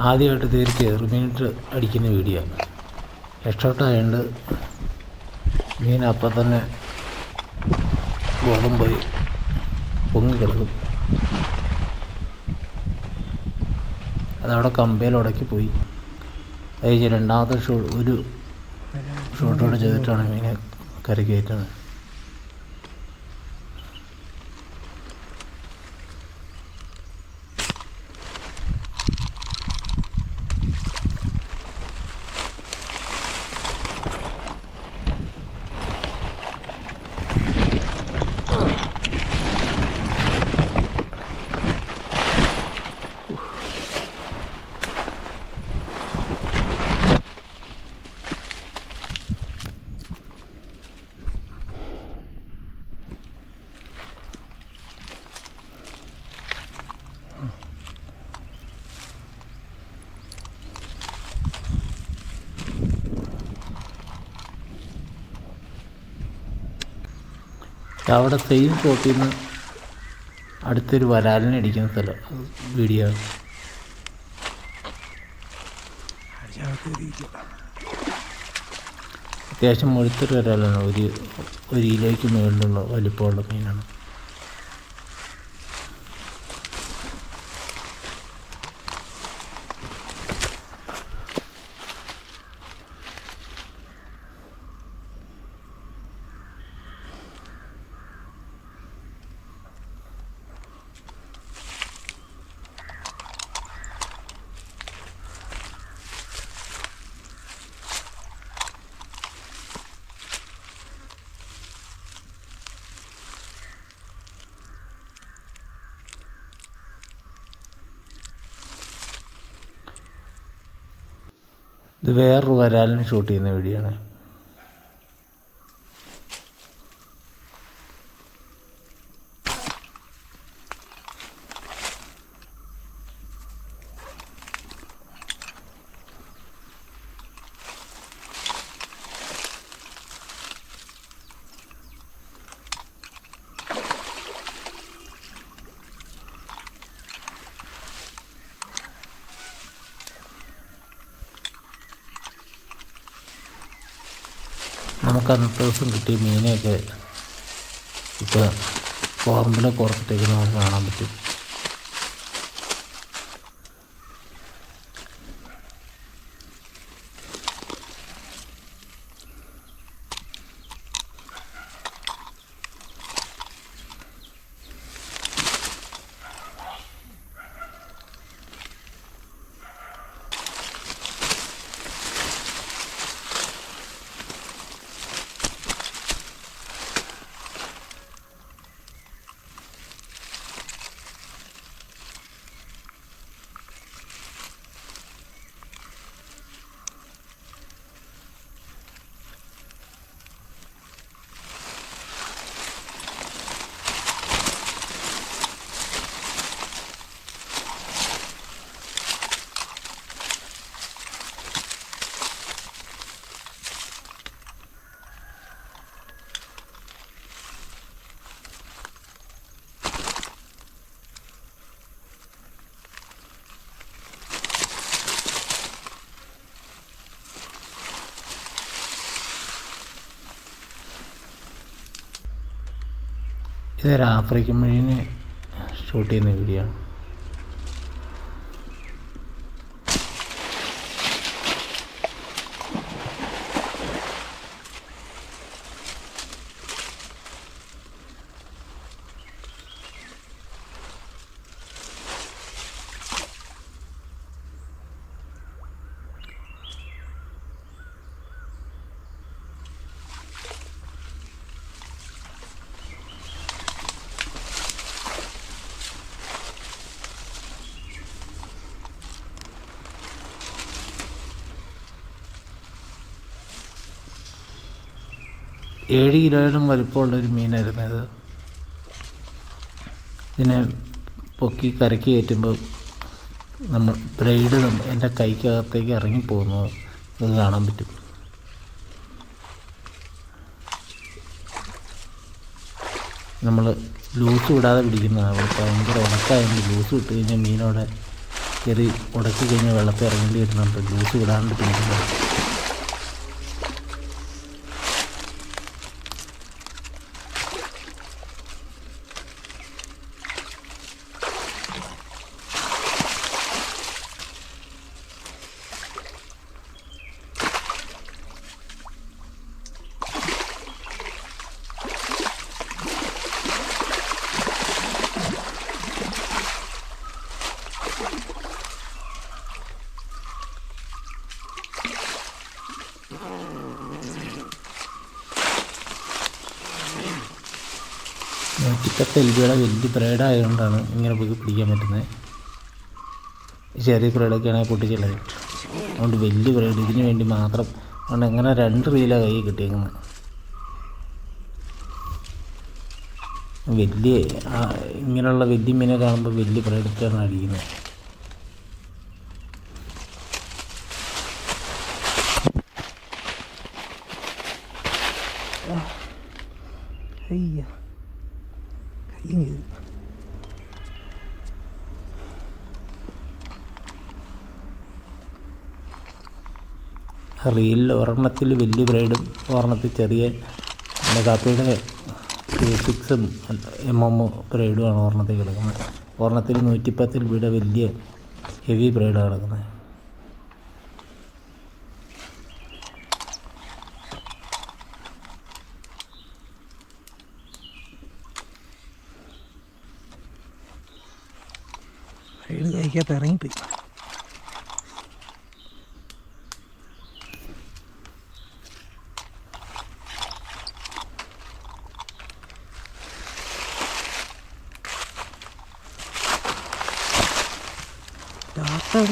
ആദ്യമായിട്ട് തീരെ ചെറുമീനിട്ട് അടിക്കുന്ന വീഡിയോ. ഹെഡ്ഷോട്ടായതുകൊണ്ട് മീൻ അപ്പം തന്നെ ബോധം പോയി പൊങ്ങിക്കിടക്കും. അതവിടെ കമ്പയിൽ ഉടക്കി പോയി. അത് കഴിഞ്ഞ് രണ്ടാമത്തെ ഒരു ഷോട്ടോടെ ചെയ്തിട്ടാണ് മീനെ കരയ്ക്ക് കയറ്റുന്നത്. അവിടെ സെയിം സ്പോട്ടിൽ നിന്ന് അടുത്തൊരു വരാലിനെ അടിക്കുന്ന സ്ഥലം വീഡിയോ. അത്യാവശ്യം മുഴുത്തൊരു വരാലാണ്. ഒരു കിലോയ്ക്ക് മുകളിലുള്ള വലിപ്പമുള്ള മീനാണ്. ഇത് വേറൊരു വരാലിന് ഷൂട്ട് ചെയ്യുന്ന വീഡിയോ ആണ്. നമുക്ക് അന്നത്തെ ദിവസം കിട്ടിയ മീനെയൊക്കെ ഇപ്പോൾ കോറമ്പിലെ കുറച്ചിട്ടേക്ക് നമുക്ക് കാണാൻ പറ്റും. ഇതൊരു ആഫ്രിക്കൻ മീനിനെ ഷൂട്ട് ചെയ്യുന്ന വീഡിയോ ആണ്. ഏഴ് കിലോയിലും വലിപ്പമുള്ളൊരു മീനായിരുന്നു ഇത്. ഇതിനെ പൊക്കി കരയ്ക്ക് കയറ്റുമ്പോൾ ബ്ലേഡ് എൻ്റെ കൈക്കകത്തേക്ക് ഇറങ്ങിപ്പോകുന്നത് ഇത് കാണാൻ പറ്റും. നമ്മൾ ലൂസ് വിടാതെ പിടിക്കുന്നതാണ്. അവിടെ ഭയങ്കര ഉണക്കായതുകൊണ്ട് ലൂസ് വിട്ട് കഴിഞ്ഞാൽ മീനോടെ കയറി ഉടക്കി കഴിഞ്ഞാൽ വെള്ളത്തിൽ ഇറങ്ങേണ്ടി വരുന്നുണ്ട്, ജ്യൂസ് വിടാണ്ട് പിടിക്കുന്നത്. നൂറ്റിപ്പത്ത് എൽബിയുടെ വലിയ ബ്രേഡ് ആയതുകൊണ്ടാണ് ഇങ്ങനെ പോയി പിടിക്കാൻ പറ്റുന്നത്. ചെറിയ ബ്രേഡൊക്കെ ആണെങ്കിൽ പൊട്ടിച്ചല്ലേ. അതുകൊണ്ട് വലിയ ബ്രേഡ് ഇതിന് വേണ്ടി മാത്രം. അതുകൊണ്ട് എങ്ങനെ 2 റീലാണ് കൈ കിട്ടിയേക്കുന്നത്. വലിയ ഇങ്ങനെയുള്ള വലിയ മീനെ കാണുമ്പോൾ വലിയ ബ്രേഡൊക്കെയാണ് അടിക്കുന്നത്. റീലിൽ ഒരെണ്ണത്തിൽ വലിയ ബ്രൈഡും ഒരെണ്ണത്തിൽ ചെറിയ കാപ്പിയുടെ 6 mm ബ്രൈഡുമാണ് ഒരെണ്ണത്തിൽ കിടക്കുന്നത്. ഒരെണ്ണത്തിൽ 110 LBയുടെ വലിയ ഹെവി ബ്രൈഡാണ് കിടക്കുന്നത്. ബ്രൈഡ് കഴിക്കാത്ത ഇറങ്ങിപ്പോയി. ഡാക്ടർ